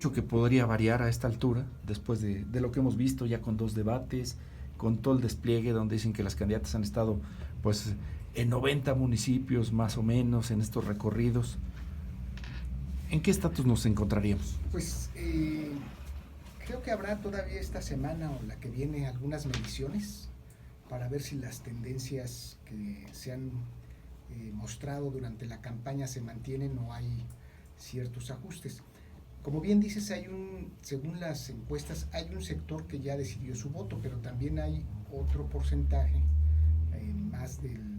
Mucho que podría variar a esta altura, después de lo que hemos visto ya con 2 debates, con todo el despliegue donde dicen que las candidatas han estado pues en 90 municipios más o menos en estos recorridos. ¿En qué estatus nos encontraríamos? Pues creo que habrá todavía esta semana o la que viene algunas mediciones para ver si las tendencias que se han mostrado durante la campaña se mantienen o hay ciertos ajustes. Como bien dices, según las encuestas, hay un sector que ya decidió su voto, pero también hay otro porcentaje,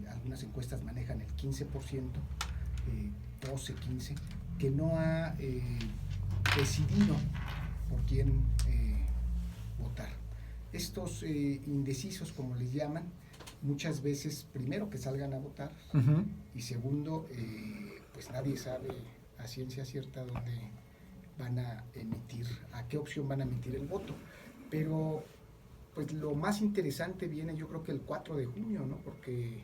algunas encuestas manejan el 15%, 12, 15, que no ha decidido por quién votar. Estos indecisos, como les llaman, muchas veces, primero, que salgan a votar, y segundo, pues nadie sabe a ciencia cierta van a emitir, a qué opción van a emitir el voto. Pero pues lo más interesante viene, yo creo que el 4 de junio, ¿no? Porque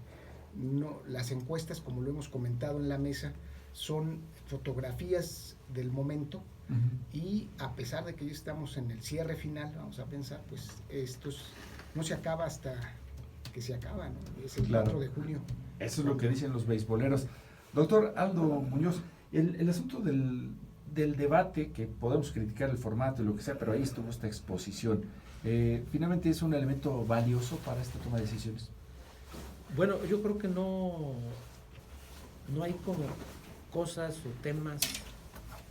las encuestas, como lo hemos comentado en la mesa, son fotografías del momento, y a pesar de que ya estamos en el cierre final, vamos a pensar, pues esto no se acaba hasta que se acaba, ¿no? Es el 4 de junio. Eso es lo que dicen los beisboleros. Doctor Aldo Muñoz, el asunto del debate, que podemos criticar el formato y lo que sea, pero ahí estuvo esta exposición. ¿Finalmente es un elemento valioso para esta toma de decisiones? Bueno, yo creo que no hay como cosas o temas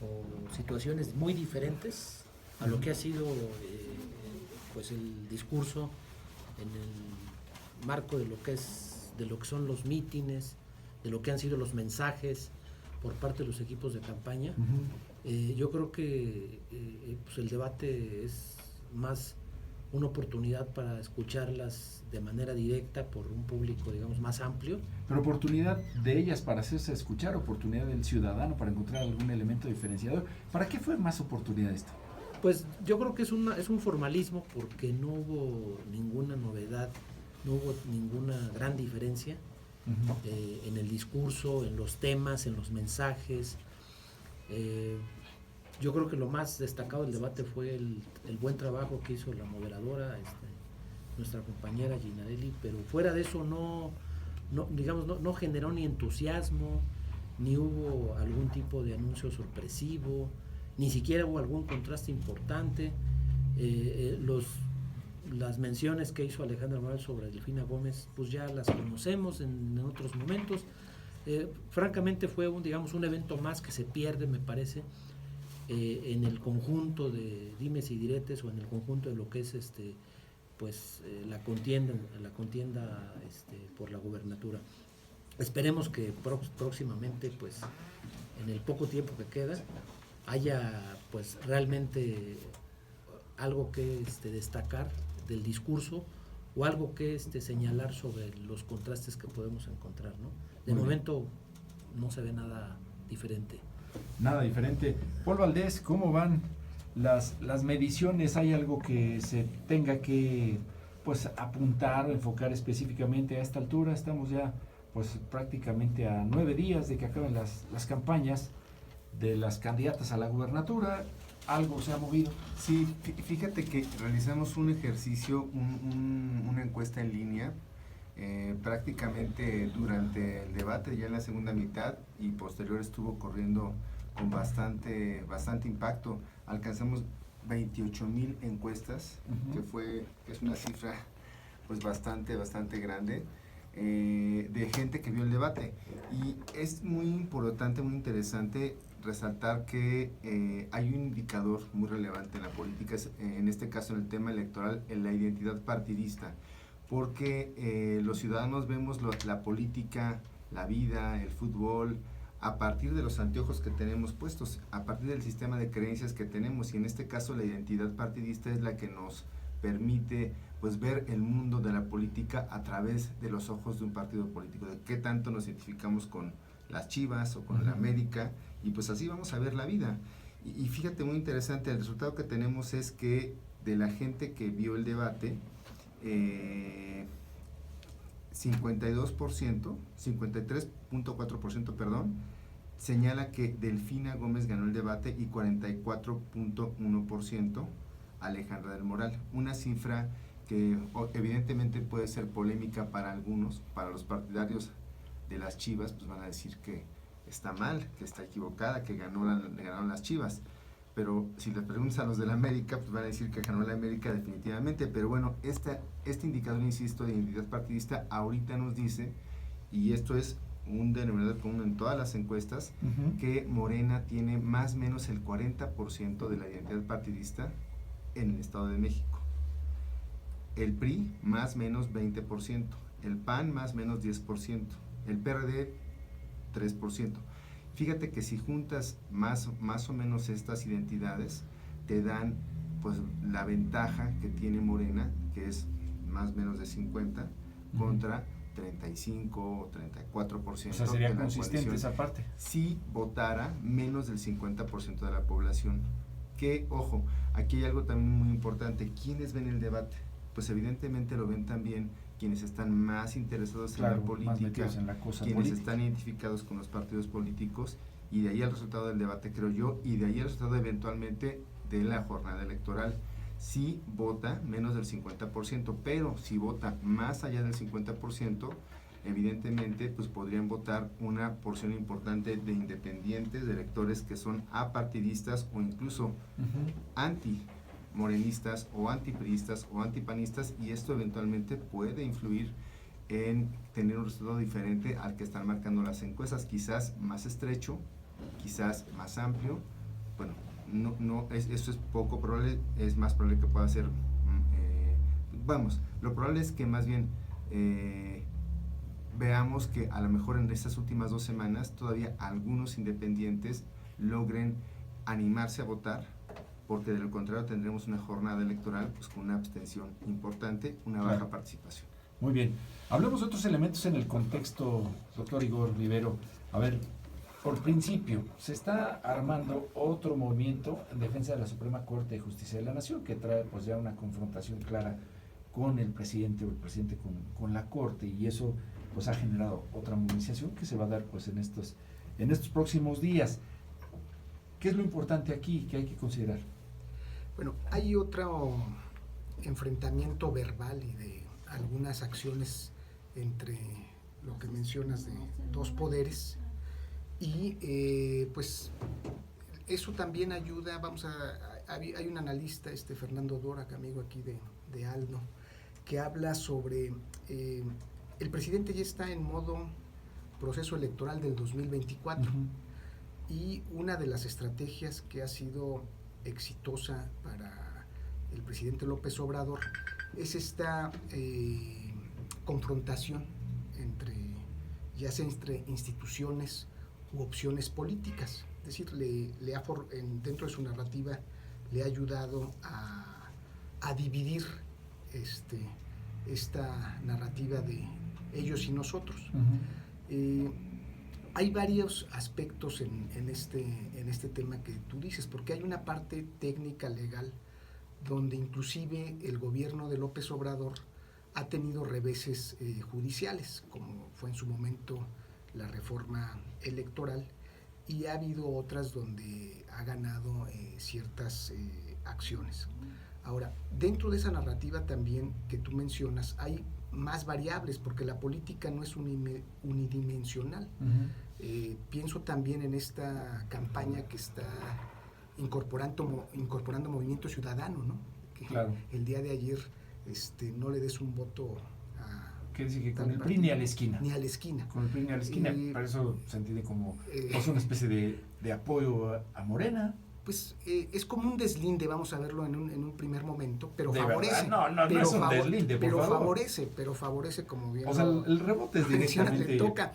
o situaciones muy diferentes a lo que ha sido pues el discurso en el marco de lo que son los mítines, de lo que han sido los mensajes por parte de los equipos de campaña. Yo creo que pues el debate es más una oportunidad para escucharlas de manera directa por un público, digamos, más amplio. Pero oportunidad de ellas para hacerse escuchar, oportunidad del ciudadano para encontrar algún elemento diferenciador. ¿Para qué fue más oportunidad esto? Pues yo creo que es un formalismo, porque no hubo ninguna novedad, no hubo ninguna gran diferencia en el discurso, en los temas, en los mensajes. Yo creo que lo más destacado del debate fue el buen trabajo que hizo la moderadora, nuestra compañera Ginarelli, pero fuera de eso no generó ni entusiasmo, ni hubo algún tipo de anuncio sorpresivo, ni siquiera hubo algún contraste importante. Las menciones que hizo Alejandra Morales sobre Delfina Gómez, pues ya las conocemos en otros momentos. Francamente fue un evento más que se pierde, me parece, en el conjunto de dimes y diretes, o en el conjunto de lo que es la contienda por la gubernatura. Esperemos que próximamente, pues en el poco tiempo que queda, haya pues realmente algo que destacar del discurso, o algo que señalar sobre los contrastes que podemos encontrar, ¿no? De momento no se ve nada diferente. Nada diferente. Paul Valdés, ¿cómo van las mediciones? ¿Hay algo que se tenga que pues apuntar o enfocar específicamente a esta altura? Estamos ya pues prácticamente a 9 días de que acaben las campañas de las candidatas a la gubernatura. ¿Algo se ha movido? Sí, fíjate que realizamos un ejercicio, una encuesta en línea, prácticamente durante el debate, ya en la segunda mitad, y posterior estuvo corriendo con bastante impacto. Alcanzamos 28,000 encuestas, que es una cifra pues bastante grande, de gente que vio el debate. Y es muy importante, muy interesante resaltar que hay un indicador muy relevante en la política, en este caso en el tema electoral, en la identidad partidista, porque los ciudadanos vemos la política, la vida, el fútbol, a partir de los anteojos que tenemos puestos, a partir del sistema de creencias que tenemos, y en este caso la identidad partidista es la que nos permite pues ver el mundo de la política a través de los ojos de un partido político, de qué tanto nos identificamos con las Chivas o con la América, y pues así vamos a ver la vida. Y fíjate, muy interesante, el resultado que tenemos es que de la gente que vio el debate, 53.4%, señala que Delfina Gómez ganó el debate y 44.1% Alejandra del Moral. Una cifra que evidentemente puede ser polémica para algunos, para los partidarios de las Chivas, pues van a decir que está mal, que está equivocada, que ganaron las Chivas. Pero si les preguntas a los de la América, pues van a decir que ganó la América definitivamente. Pero bueno, este indicador, insisto, de identidad partidista ahorita nos dice, y esto es un denominador común en todas las encuestas, que Morena tiene más o menos el 40% de la identidad partidista en el Estado de México. El PRI más o menos 20%, el PAN más o menos 10%, el PRD 3%. Fíjate que si juntas más o menos estas identidades, te dan pues la ventaja que tiene Morena, que es más o menos de 50, contra 35 o 34%. O sea, sería de la consistente coalición. esa parte. Si votara menos del 50% de la población. Que, ojo, aquí hay algo también muy importante. ¿Quiénes ven el debate? Pues evidentemente lo ven también quienes están más interesados en la política, en la cosa quienes política. están identificados con los partidos políticos, y de ahí el resultado del debate, creo yo, y de ahí el resultado eventualmente de la jornada electoral. Si vota menos del 50%, pero si vota más allá del 50%, evidentemente pues podrían votar una porción importante de independientes, de electores que son apartidistas o incluso anti-morenistas o antipriistas o antipanistas, y esto eventualmente puede influir en tener un resultado diferente al que están marcando las encuestas, quizás más estrecho, quizás más amplio. Bueno, eso es poco probable, es más probable que pueda ser, lo probable es que más bien veamos que a lo mejor en estas últimas 2 semanas todavía algunos independientes logren animarse a votar, porque de lo contrario tendremos una jornada electoral pues con una abstención importante, una baja participación. Muy bien. Hablemos de otros elementos en el contexto, doctor Igor Rivero. A ver, por principio, se está armando otro movimiento en defensa de la Suprema Corte de Justicia de la Nación, que trae pues ya una confrontación clara con el presidente o el presidente con la Corte, y eso pues ha generado otra movilización que se va a dar pues en estos próximos días. ¿Qué es lo importante aquí que hay que considerar? Bueno, hay otro enfrentamiento verbal y de algunas acciones entre lo que mencionas de 2 poderes, y pues eso también ayuda. Hay un analista, Fernando Dora, amigo aquí de Aldo, que habla sobre el presidente ya está en modo proceso electoral del 2024, y una de las estrategias que ha sido exitosa para el presidente López Obrador es esta confrontación ya sea entre instituciones u opciones políticas. Es decir, dentro de su narrativa le ha ayudado a dividir esta narrativa de ellos y nosotros. Hay varios aspectos en este tema que tú dices, porque hay una parte técnica legal donde inclusive el gobierno de López Obrador ha tenido reveses judiciales, como fue en su momento la reforma electoral, y ha habido otras donde ha ganado ciertas acciones. Ahora, dentro de esa narrativa también que tú mencionas, hay más variables, porque la política no es unidimensional. Pienso también en esta campaña que está incorporando Movimiento Ciudadano, ¿no? Que claro. El día de ayer no le des un voto a... ¿Qué dice? Que con el PRI ni a la esquina. Ni a la esquina. Con el PRI ni a la esquina. Para eso se entiende como pues una especie de apoyo a Morena. Pues es como un deslinde, vamos a verlo en un primer momento, pero ¿De favorece. verdad? No es un deslinde, por favor. Pero favorece como bien. O sea, el rebote es directamente. Le toca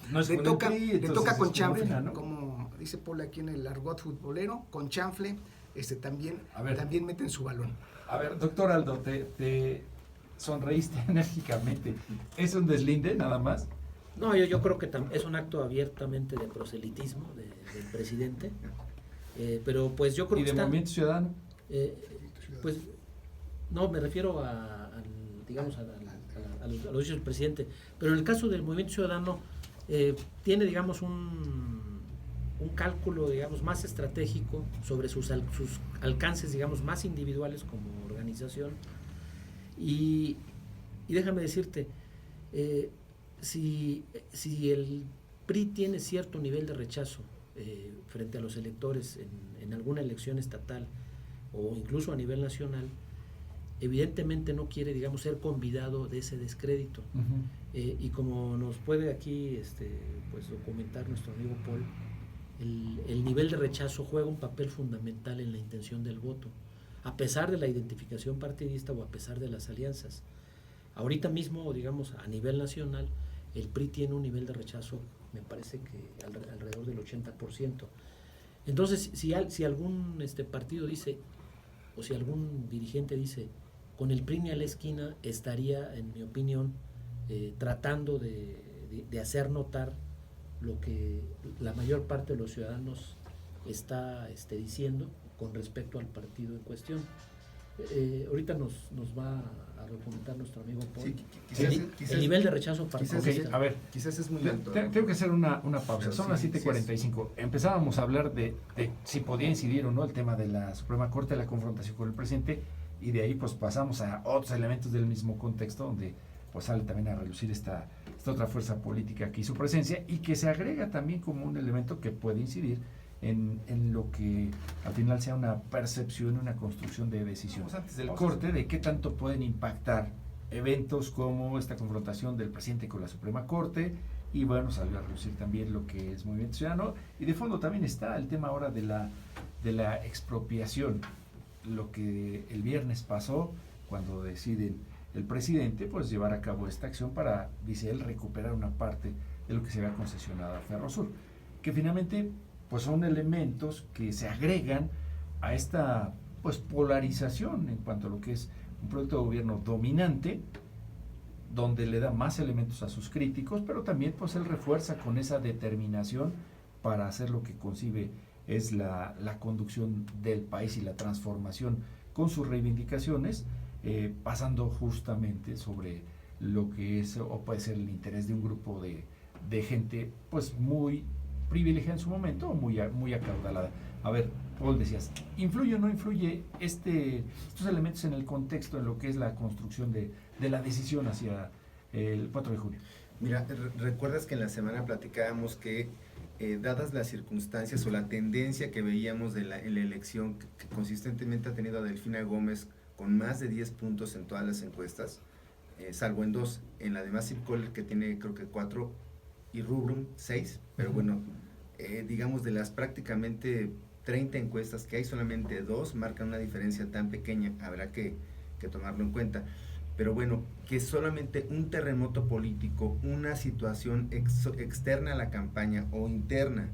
con chanfle, Morena, ¿no? Como dice Paul aquí en el argot futbolero, con chanfle, también meten su balón. A ver, doctor Aldo, te sonreíste enérgicamente. ¿Es un deslinde nada más? No, yo creo que es un acto abiertamente de proselitismo del presidente. Pero pues yo creo ¿Y que de Movimiento Ciudadano? Pues no, me refiero a los dichos del presidente, pero en el caso del Movimiento Ciudadano tiene, digamos, un cálculo, digamos, más estratégico sobre sus alcances, digamos, más individuales como organización. Y déjame decirte, si el PRI tiene cierto nivel de rechazo frente a los electores en alguna elección estatal o incluso a nivel nacional, evidentemente no quiere, digamos, ser convidado de ese descrédito. Y como nos puede aquí pues documentar nuestro amigo Paul, el nivel de rechazo juega un papel fundamental en la intención del voto, a pesar de la identificación partidista o a pesar de las alianzas. Ahorita mismo, digamos, a nivel nacional, el PRI tiene un nivel de rechazo, me parece que alrededor del 80%. Entonces, si algún partido dice, o si algún dirigente dice, con el PRI ni a la esquina, estaría, en mi opinión, tratando de hacer notar lo que la mayor parte de los ciudadanos está diciendo con respecto al partido en cuestión. Ahorita nos va a documentar nuestro amigo Paul. Sí, el nivel de rechazo partidista. A ver, quizás es muy alto. Tengo que hacer una pausa. Pero son las 7:45. Empezábamos a hablar de si podía incidir o no el tema de la Suprema Corte, la confrontación con el presidente, y de ahí pues pasamos a otros elementos del mismo contexto donde pues sale también a relucir esta otra fuerza política que hizo presencia y que se agrega también como un elemento que puede incidir en lo que al final sea una percepción, una construcción de decisiones antes del corte, de qué tanto pueden impactar eventos como esta confrontación del presidente con la Suprema Corte, y bueno, salió a reducir también lo que es Movimiento Ciudadano, y de fondo también está el tema ahora de la expropiación, lo que el viernes pasó cuando decide el presidente pues llevar a cabo esta acción para, dice él, recuperar una parte de lo que se había concesionado a Ferrosur, que finalmente pues son elementos que se agregan a esta pues polarización en cuanto a lo que es un proyecto de gobierno dominante, donde le da más elementos a sus críticos, pero también pues él refuerza con esa determinación para hacer lo que concibe es la conducción del país y la transformación con sus reivindicaciones, pasando justamente sobre lo que es o puede ser el interés de un grupo de gente pues muy privilegiada en su momento o muy acaudalada. A ver, Paul, decías, ¿influye o no influye estos elementos en el contexto, en lo que es la construcción de la decisión hacia el 4 de junio? Mira, recuerdas que en la semana platicábamos que dadas las circunstancias o la tendencia que veíamos en la elección que consistentemente ha tenido a Delfina Gómez con más de 10 puntos en todas las encuestas, salvo en 2, en la de Massive Caller que tiene creo que 4 y Rubrum 6, pero bueno, digamos de las prácticamente 30 encuestas que hay, solamente 2 marcan una diferencia tan pequeña, habrá que tomarlo en cuenta. Pero bueno, que solamente un terremoto político, una situación externa a la campaña o interna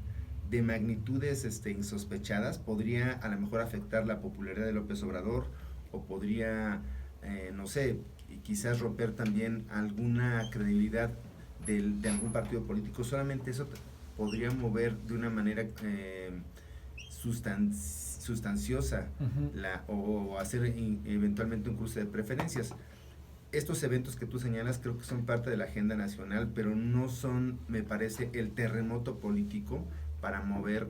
de magnitudes insospechadas podría a lo mejor afectar la popularidad de López Obrador o podría, no sé, quizás romper también alguna credibilidad de algún partido político. Solamente eso podría mover de una manera sustanciosa o hacer eventualmente un cruce de preferencias. Estos eventos que tú señalas creo que son parte de la agenda nacional, pero no son, me parece, el terremoto político para mover,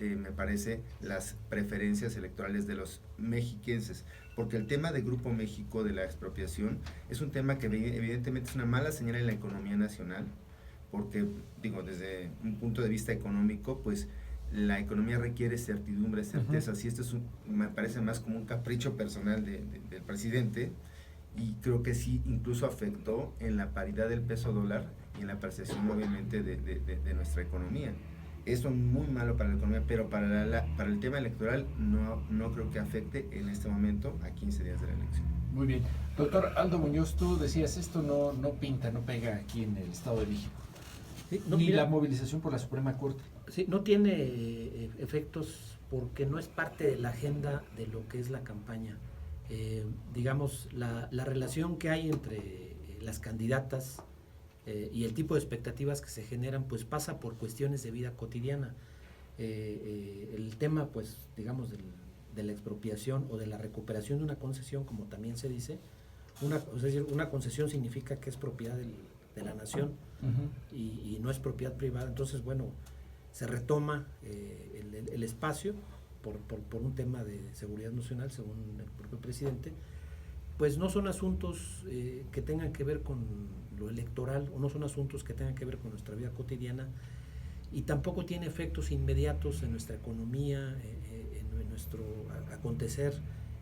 me parece, las preferencias electorales de los mexiquenses, porque el tema de Grupo México, de la expropiación, es un tema que evidentemente es una mala señal en la economía nacional, porque, digo, desde un punto de vista económico, pues la economía requiere certidumbre, certezas, y esto me parece más como un capricho personal del presidente, y creo que sí incluso afectó en la paridad del peso dólar y en la percepción obviamente de nuestra economía. Eso es muy malo para la economía, pero para el tema electoral no creo que afecte en este momento a 15 días de la elección. Muy bien. Doctor Aldo Muñoz, tú decías, esto no pinta, no pega aquí en el Estado de México. Sí, ni la movilización por la Suprema Corte. Sí, no tiene efectos porque no es parte de la agenda de lo que es la campaña. Digamos, la relación que hay entre las candidatas y el tipo de expectativas que se generan, pues pasa por cuestiones de vida cotidiana. El tema, pues, digamos, de la expropiación o de la recuperación de una concesión, como también se dice, es decir, una concesión significa que es propiedad de la nación y no es propiedad privada. Entonces, bueno, se retoma el espacio por un tema de seguridad nacional, según el propio presidente, pues no son asuntos que tengan que ver con lo electoral, o no son asuntos que tengan que ver con nuestra vida cotidiana, y tampoco tiene efectos inmediatos en nuestra economía, en nuestro acontecer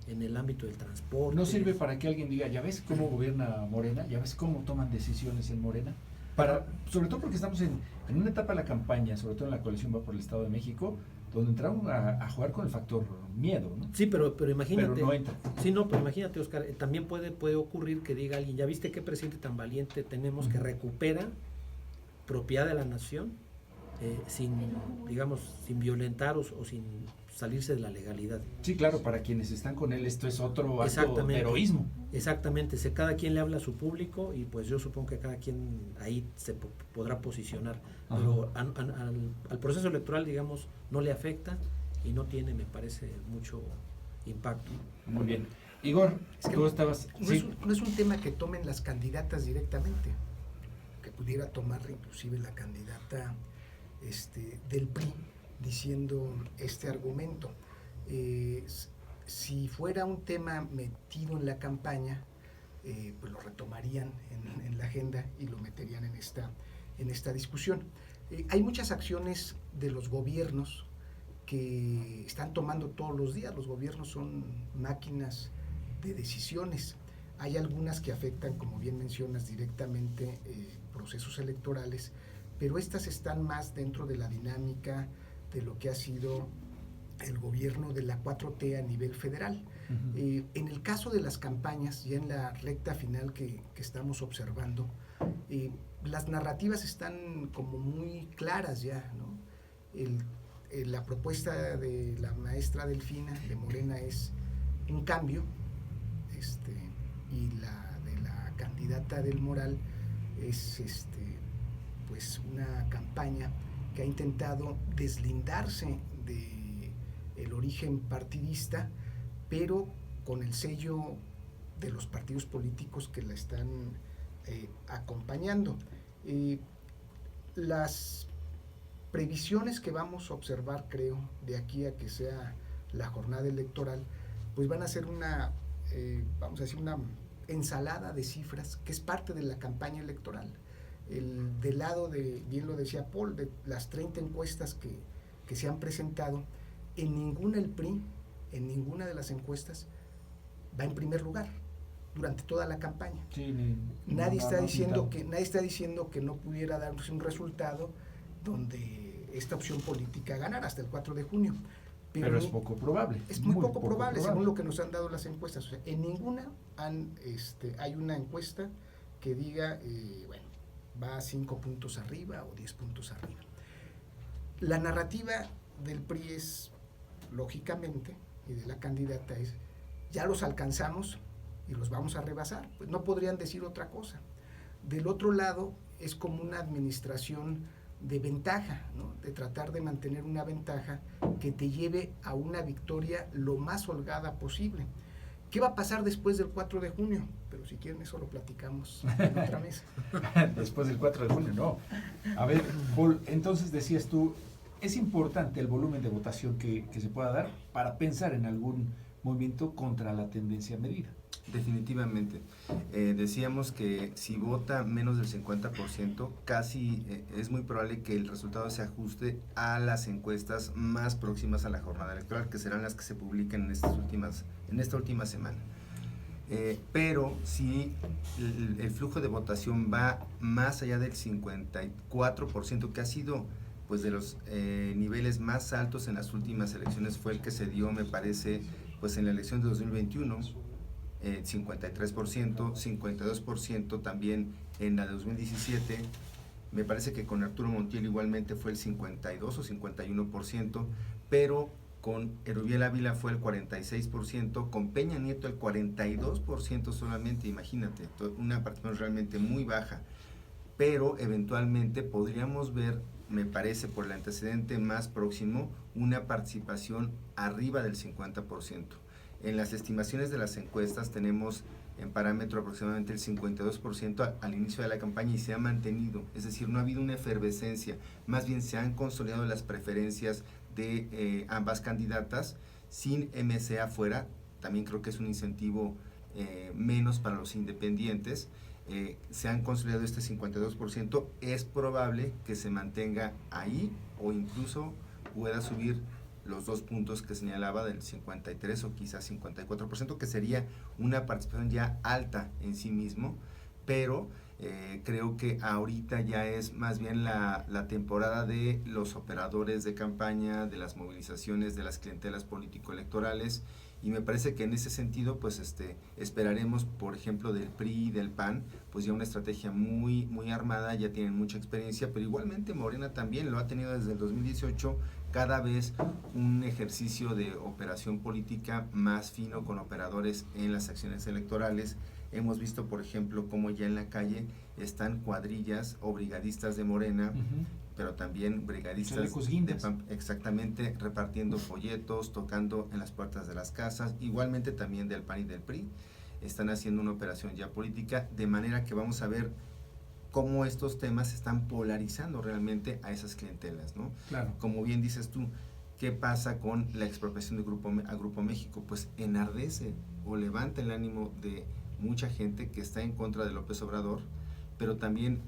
en el ámbito del transporte. ¿No sirve para que alguien diga, ya ves cómo gobierna Morena, ya ves cómo toman decisiones en Morena? Sobre todo porque estamos en una etapa de la campaña, sobre todo en la coalición Va por el Estado de México, donde entramos a jugar con el factor miedo, ¿no? Sí, pero imagínate. Pero no entra. Sí, no, pero imagínate, Oscar, también puede ocurrir que diga alguien, ¿ya viste qué presidente tan valiente tenemos que recupera propiedad de la nación sin violentar o sin salirse de la legalidad? Sí, claro, para quienes están con él esto es otro acto de heroísmo. Exactamente, cada quien le habla a su público y pues yo supongo que cada quien ahí se podrá posicionar. Ajá. Pero al proceso electoral, digamos, no le afecta y no tiene, me parece, mucho impacto. Muy bien. Igor, tú estabas... No es un tema que tomen las candidatas directamente, que pudiera tomar inclusive la candidata del PRI diciendo este argumento. Si fuera un tema metido en la campaña, pues lo retomarían en la agenda y lo meterían en esta discusión. Hay muchas acciones de los gobiernos que están tomando todos los días. Los gobiernos son máquinas de decisiones. Hay algunas que afectan, como bien mencionas, directamente procesos electorales, pero estas están más dentro de la dinámica de lo que ha sido el gobierno de la 4T a nivel federal. Uh-huh. En el caso de las campañas, ya en la recta final que estamos observando, las narrativas están como muy claras ya, ¿no? La propuesta de la maestra Delfina de Morena es un cambio, y la de la candidata del Moral es pues una campaña que ha intentado deslindarse de el origen partidista, pero con el sello de los partidos políticos que la están acompañando. Las previsiones que vamos a observar, creo, de aquí a que sea la jornada electoral, pues van a ser una ensalada de cifras que es parte de la campaña electoral. Del lado de, bien lo decía Paul, de las 30 encuestas que se han presentado, en ninguna el PRI, en ninguna de las encuestas, va en primer lugar durante toda la campaña. Sí, nadie está diciendo que no pudiera darse un resultado donde esta opción política ganara hasta el 4 de junio. Pero es poco probable. Es muy poco probable, según lo que nos han dado las encuestas. O sea, en ninguna hay una encuesta que diga, va a 5 puntos arriba o 10 puntos arriba. La narrativa del PRI es, lógicamente, y de la candidata es, ya los alcanzamos y los vamos a rebasar. Pues no podrían decir otra cosa. Del otro lado, es como una administración de ventaja, ¿no? De tratar de mantener una ventaja que te lleve a una victoria lo más holgada posible. ¿Qué va a pasar después del 4 de junio? Pero si quieren eso lo platicamos en otra mesa. Después del 4 de junio, no. A ver, Paul, entonces decías tú, es importante el volumen de votación que se pueda dar para pensar en algún movimiento contra la tendencia medida. Definitivamente. Decíamos que si vota menos del 50%, casi es muy probable que el resultado se ajuste a las encuestas más próximas a la jornada electoral, que serán las que se publiquen en esta última semana. Pero si el flujo de votación va más allá del 54%, que ha sido pues de los niveles más altos en las últimas elecciones, fue el que se dio, me parece, pues en la elección de 2021, 53%, 52% también en la de 2017, me parece que con Arturo Montiel igualmente fue el 52 o 51%, pero con Erubiel Ávila fue el 46%, con Peña Nieto el 42% solamente, imagínate, una participación realmente muy baja, pero eventualmente podríamos ver, me parece por el antecedente más próximo, una participación arriba del 50%. En las estimaciones de las encuestas tenemos en parámetro aproximadamente el 52% al inicio de la campaña y se ha mantenido, es decir, no ha habido una efervescencia, más bien se han consolidado las preferencias de ambas candidatas sin MC afuera. También creo que es un incentivo menos para los independientes. Se han consolidado este 52%, es probable que se mantenga ahí o incluso pueda subir los 2 puntos que señalaba del 53 o quizás 54%, que sería una participación ya alta en sí mismo, pero creo que ahorita ya es más bien la temporada de los operadores de campaña, de las movilizaciones, de las clientelas político-electorales, y me parece que en ese sentido pues esperaremos, por ejemplo, del PRI y del PAN, pues ya una estrategia muy armada, ya tienen mucha experiencia, pero igualmente Morena también lo ha tenido desde el 2018, cada vez un ejercicio de operación política más fino con operadores en las acciones electorales. Hemos visto, por ejemplo, cómo ya en la calle están cuadrillas o brigadistas de Morena, pero también brigadistas de PAN, exactamente, repartiendo folletos, tocando en las puertas de las casas, igualmente también del PAN y del PRI, están haciendo una operación ya política, de manera que vamos a ver cómo estos temas están polarizando realmente a esas clientelas, ¿no? Claro. Como bien dices tú, ¿qué pasa con la expropiación de Grupo México? Pues enardece o levanta el ánimo de mucha gente que está en contra de López Obrador, pero también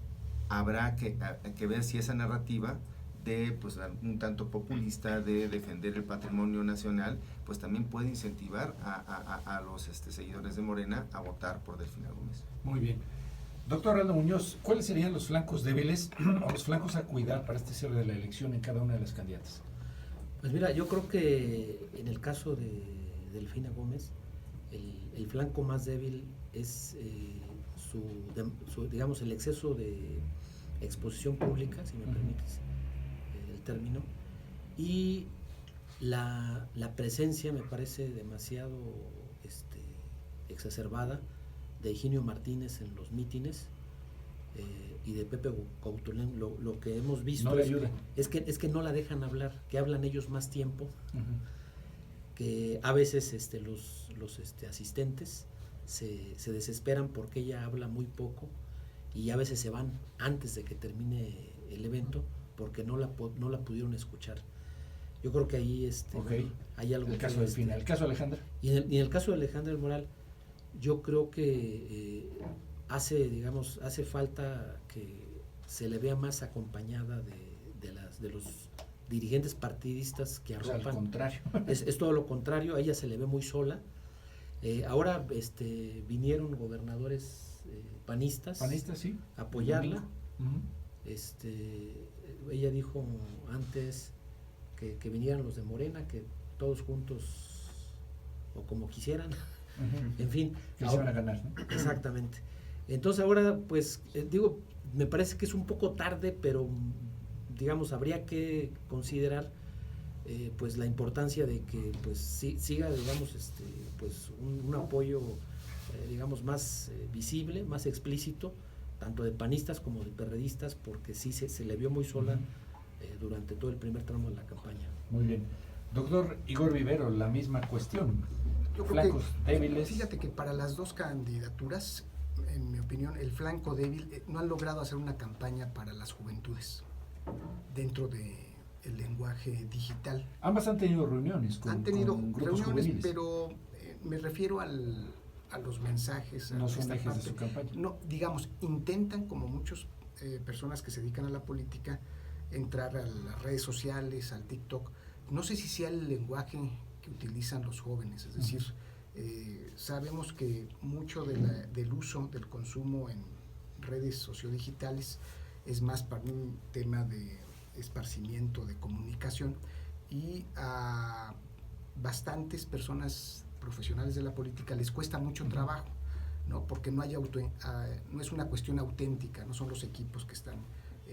habrá que ver si esa narrativa de pues un tanto populista de defender el patrimonio nacional, pues también puede incentivar a los seguidores de Morena a votar por Delfina Gómez. Muy bien. Doctor Arnoldo Muñoz, ¿cuáles serían los flancos débiles o los flancos a cuidar para este cierre de la elección en cada una de las candidatas? Pues mira, yo creo que en el caso de Delfina Gómez, el flanco más débil es digamos, el exceso de exposición pública, si me permites el término, y la presencia, me parece demasiado exacerbada, de Higinio Martínez en los mítines y de Pepe Coutoulén. Lo que hemos visto no le ayuda. es que no la dejan hablar, que hablan ellos más tiempo, que a veces los asistentes se desesperan porque ella habla muy poco y a veces se van antes de que termine el evento porque no la pudieron escuchar. Yo creo que ahí okay. Hay algo. El caso del final. ¿El caso de Alejandra? Y en el caso de Alejandra del Moral, yo creo que hace falta que se le vea más acompañada de los dirigentes partidistas que arropan. O sea, al contrario. Es todo lo contrario, a ella se le ve muy sola. Ahora vinieron gobernadores panistas sí, a apoyarla. Ella dijo antes que vinieran los de Morena, que todos juntos o como quisieran. En fin, que se van a ganar, ¿no? Exactamente. Entonces ahora, pues, me parece que es un poco tarde, pero digamos, habría que considerar pues la importancia de que pues siga, digamos, pues un apoyo digamos más visible, más explícito, tanto de panistas como de perredistas, porque sí se le vio muy sola durante todo el primer tramo de la campaña. Muy bien. Doctor Igor Vivero, la misma cuestión. Yo creo Flancos débiles. Fíjate que para las dos candidaturas, en mi opinión, el flanco débil no han logrado hacer una campaña para las juventudes dentro del lenguaje digital. Ambas han tenido reuniones con grupos juveniles, pero me refiero a los mensajes. No son ejes de su campaña. No, digamos, intentan, como muchas personas que se dedican a la política, entrar a las redes sociales, al TikTok. No sé si sea el lenguaje que utilizan los jóvenes, es decir, sabemos que mucho del uso, del consumo en redes sociodigitales es más para un tema de esparcimiento, de comunicación, y a bastantes personas profesionales de la política les cuesta mucho trabajo, ¿no? Porque no es una cuestión auténtica, no son los equipos que están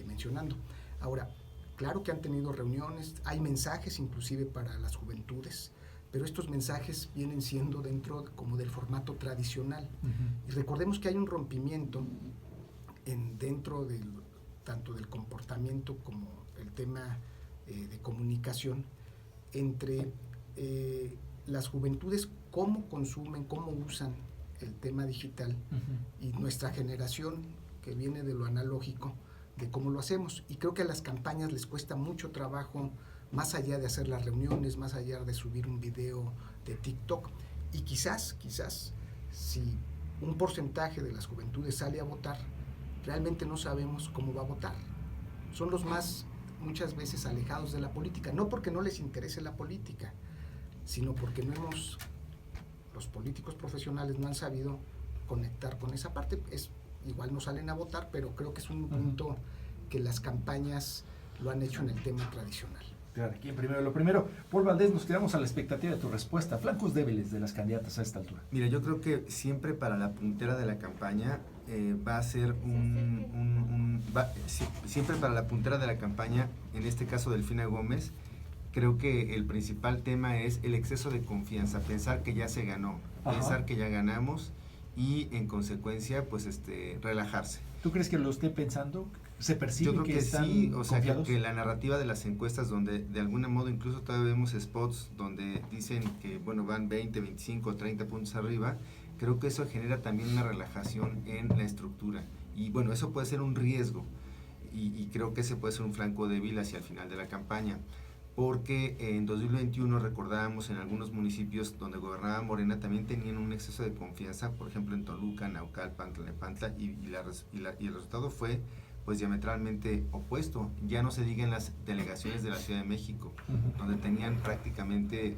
mencionando. Ahora, claro que han tenido reuniones, hay mensajes inclusive para las juventudes, pero estos mensajes vienen siendo dentro como del formato tradicional. Y recordemos que hay un rompimiento dentro tanto del comportamiento como el tema de comunicación entre las juventudes cómo consumen, cómo usan el tema digital y nuestra generación que viene de lo analógico, de cómo lo hacemos. Y creo que a las campañas les cuesta mucho trabajo, más allá de hacer las reuniones, más allá de subir un video de TikTok. Y quizás, si un porcentaje de las juventudes sale a votar, realmente no sabemos cómo va a votar. Son los más, muchas veces, alejados de la política, no porque no les interese la política, sino porque los políticos profesionales no han sabido conectar con esa parte. Igual no salen a votar, pero creo que es un punto que las campañas lo han hecho en el tema tradicional. Claro, aquí lo primero, Paul Valdés, nos quedamos a la expectativa de tu respuesta. Flancos débiles de las candidatas a esta altura. Mira, yo creo que siempre para la puntera de la campaña va a ser siempre para la puntera de la campaña, en este caso Delfina Gómez, creo que el principal tema es el exceso de confianza, pensar que ya se ganó, pensar que ya ganamos y en consecuencia pues relajarse. ¿Tú crees que lo esté pensando? ¿Se percibe? Yo creo que están sí, o sea, confiados? que la narrativa de las encuestas donde de algún modo incluso todavía vemos spots donde dicen que bueno van 20, 25, 30 puntos arriba, creo que eso genera también una relajación en la estructura y bueno, eso puede ser un riesgo y creo que ese puede ser un flanco débil hacia el final de la campaña. Porque en 2021 recordábamos en algunos municipios donde gobernaba Morena también tenían un exceso de confianza, por ejemplo en Toluca, Naucalpan, Tlalnepantla, y el resultado fue pues diametralmente opuesto. Ya no se diga en las delegaciones de la Ciudad de México, donde tenían prácticamente,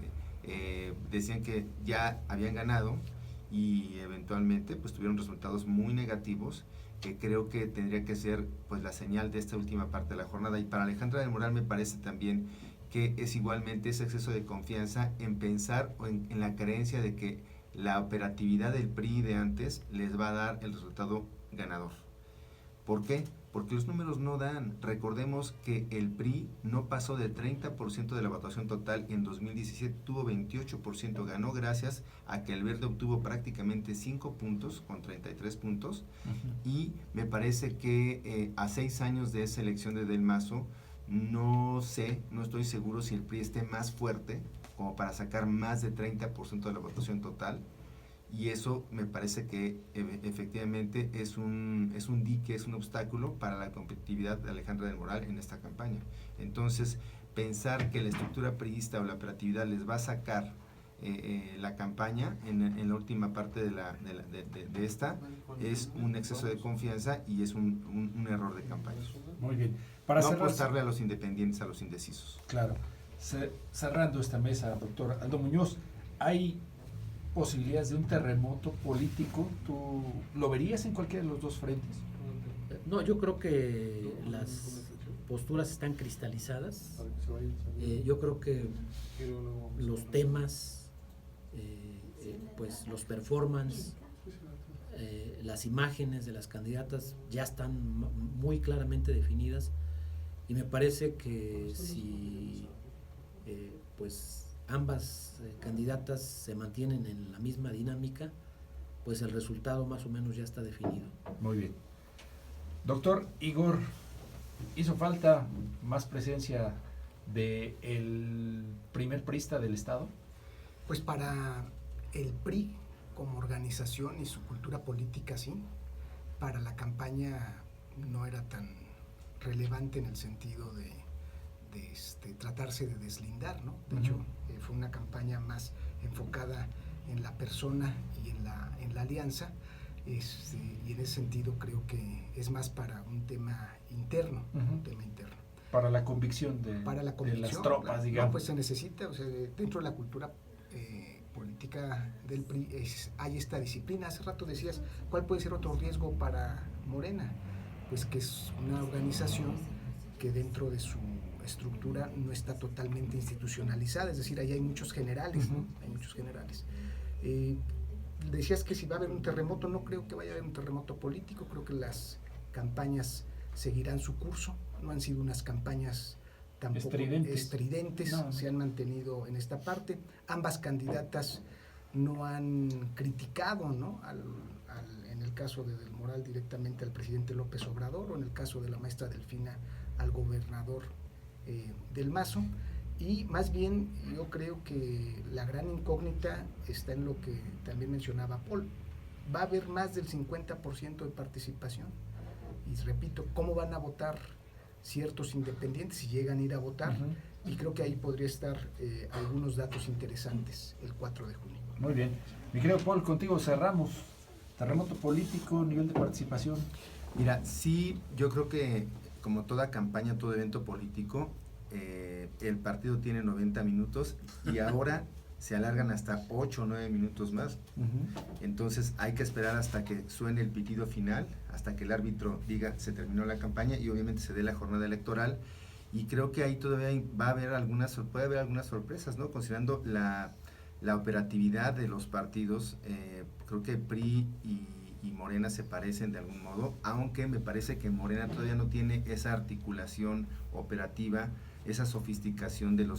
decían que ya habían ganado y eventualmente pues tuvieron resultados muy negativos, que creo que tendría que ser pues la señal de esta última parte de la jornada. Y para Alejandra del Moral me parece también que es igualmente ese exceso de confianza en pensar o en la creencia de que la operatividad del PRI de antes les va a dar el resultado ganador. ¿Por qué? Porque los números no dan. Recordemos que el PRI no pasó del 30% de la votación total en 2017, tuvo 28%, ganó gracias a que el Verde obtuvo prácticamente 5 puntos con 33 puntos y me parece que a 6 años de esa elección de Del Mazo, no estoy seguro si el PRI esté más fuerte como para sacar más de 30% de la votación total. Y eso me parece que efectivamente es un dique, es un obstáculo para la competitividad de Alejandra del Moral en esta campaña. Entonces, pensar que la estructura priista o la operatividad les va a sacar la campaña en la última parte de esta es un exceso de confianza y es un error de campaña. Muy bien. No apostarle a los independientes, a los indecisos. Claro. Cerrando esta mesa, doctor Aldo Muñoz, ¿hay posibilidades de un terremoto político? ¿Tú lo verías en cualquiera de los dos frentes? No, yo creo que las posturas están cristalizadas. Yo creo que los temas, pues los performance, las imágenes de las candidatas ya están muy claramente definidas y me parece que si pues ambas candidatas se mantienen en la misma dinámica, pues el resultado más o menos ya está definido. Muy bien. Doctor Igor, ¿hizo falta más presencia del primer priista del Estado? Pues para el PRI como organización y su cultura política sí, para la campaña no era tan relevante en el sentido de tratarse de deslindar, ¿no? De hecho, fue una campaña más enfocada en la persona y en la alianza, y en ese sentido creo que es más para un tema interno, Para la convicción de las tropas, digamos. No, pues se necesita, o sea, dentro de la cultura política del PRI hay esta disciplina. Hace rato decías, ¿cuál puede ser otro riesgo para Morena? Pues que es una organización que dentro de su estructura no está totalmente institucionalizada, es decir, ahí hay muchos generales, ¿no? Hay muchos generales. Decías que si va a haber un terremoto, no creo que vaya a haber un terremoto político, creo que las campañas seguirán su curso, no han sido unas campañas tampoco estridentes. No. Se han mantenido en esta parte. Ambas candidatas no han criticado, ¿no? En el caso de Del Moral directamente al presidente López Obrador, o en el caso de la maestra Delfina al gobernador Del Mazo, Y más bien yo creo que la gran incógnita está en lo que también mencionaba Paul. Va a haber más del 50% de participación. Y repito, ¿cómo van a votar ciertos independientes si llegan a ir a votar? Y creo que ahí podría estar algunos datos interesantes el 4 de junio. Muy bien. Mi querido Paul, contigo cerramos. Terremoto político, nivel de participación. Mira, sí, yo creo que como toda campaña, todo evento político, el partido tiene 90 minutos y ahora se alargan hasta 8 o 9 minutos más. Entonces hay que esperar hasta que suene el pitido final, hasta que el árbitro diga se terminó la campaña y obviamente se dé la jornada electoral. Y creo que ahí todavía puede haber algunas sorpresas, ¿no? Considerando la operatividad de los partidos, creo que PRI y Morena se parecen de algún modo, aunque me parece que Morena todavía no tiene esa articulación operativa, esa sofisticación del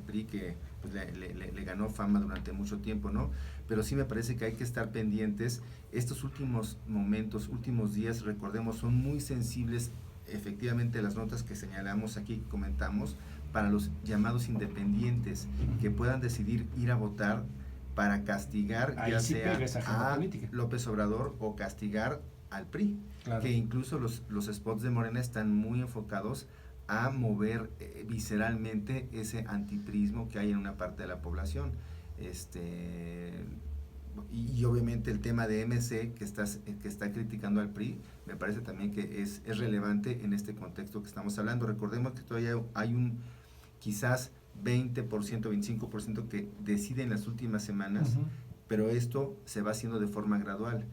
PRI que pues, le ganó fama durante mucho tiempo, ¿no? Pero sí me parece que hay que estar pendientes. Estos últimos momentos, últimos días, recordemos, son muy sensibles, efectivamente, las notas que señalamos aquí, que comentamos, para los llamados independientes, que puedan decidir ir a votar para castigar ahí ya sí sea pega esa agenda a política. López Obrador o castigar al PRI, Claro. que incluso los spots de Morena están muy enfocados a mover visceralmente ese antiprismo que hay en una parte de la población. Y obviamente el tema de MC que está criticando al PRI, me parece también que es relevante en este contexto que estamos hablando. Recordemos que todavía hay un quizás 20%, 25% que decide en las últimas semanas, pero esto se va haciendo de forma gradual.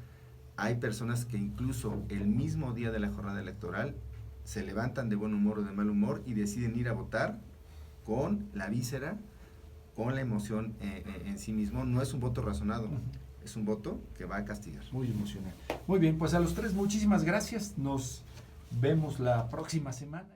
Hay personas que incluso el mismo día de la jornada electoral se levantan de buen humor o de mal humor y deciden ir a votar con la víscera, con la emoción en sí mismo. No es un voto razonado, es un voto que va a castigar. Muy emocional. Muy bien, pues a los tres muchísimas gracias. Nos vemos la próxima semana.